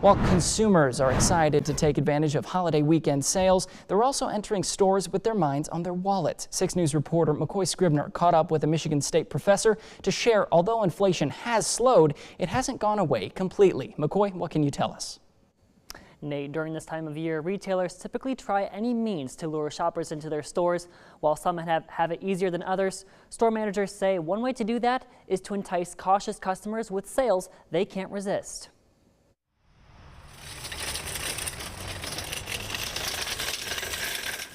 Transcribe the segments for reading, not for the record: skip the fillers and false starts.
While consumers are excited to take advantage of holiday weekend sales, they're also entering stores with their minds on their wallets. 6 News reporter McCoy Scribner caught up with a Michigan State professor to share although inflation has slowed, it hasn't gone away completely. McCoy, what can you tell us? Nate, during this time of year, retailers typically try any means to lure shoppers into their stores. While some have it easier than others, store managers say one way to do that is to entice cautious customers with sales they can't resist.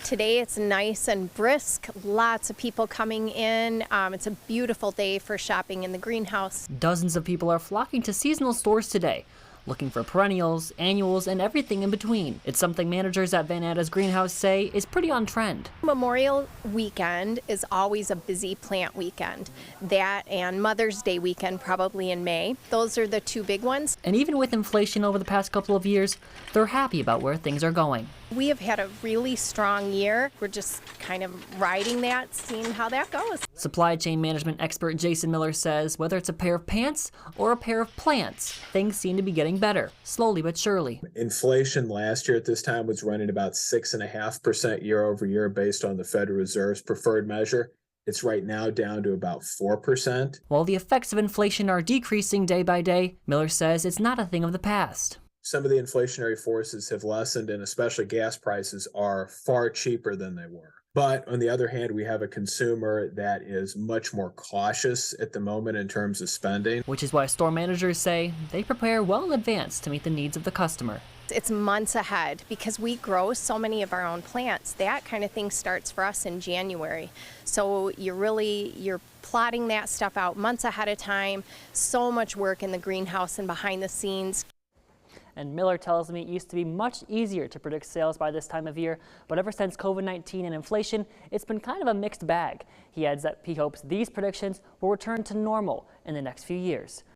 Today it's nice and brisk, lots of people coming in. It's a beautiful day for shopping in the greenhouse. Dozens of people are flocking to seasonal stores today, looking for perennials, annuals, and everything in between. It's something managers at Van Atta's greenhouse say is pretty on trend. Memorial weekend is always a busy plant weekend. That and Mother's Day weekend probably in May. Those are the two big ones. And even with inflation over the past couple of years, they're happy about where things are going. We have had a really strong year. We're just kind of riding that, seeing how that goes. Supply chain management expert Jason Miller says whether it's a pair of pants or a pair of plants, things seem to be getting better, slowly but surely. Inflation last year at this time was running about 6.5% year over year based on the Federal Reserve's preferred measure. It's right now down to about 4%. While the effects of inflation are decreasing day by day, Miller says it's not a thing of the past. Some of the inflationary forces have lessened, and especially gas prices are far cheaper than they were. But on the other hand, we have a consumer that is much more cautious at the moment in terms of spending. Which is why store managers say they prepare well in advance to meet the needs of the customer. It's months ahead because we grow so many of our own plants. That kind of thing starts for us in January. So you're plotting that stuff out months ahead of time. So much work in the greenhouse and behind the scenes. And Miller tells me it used to be much easier to predict sales by this time of year, but ever since COVID-19 and inflation, it's been kind of a mixed bag. He adds that he hopes these predictions will return to normal in the next few years.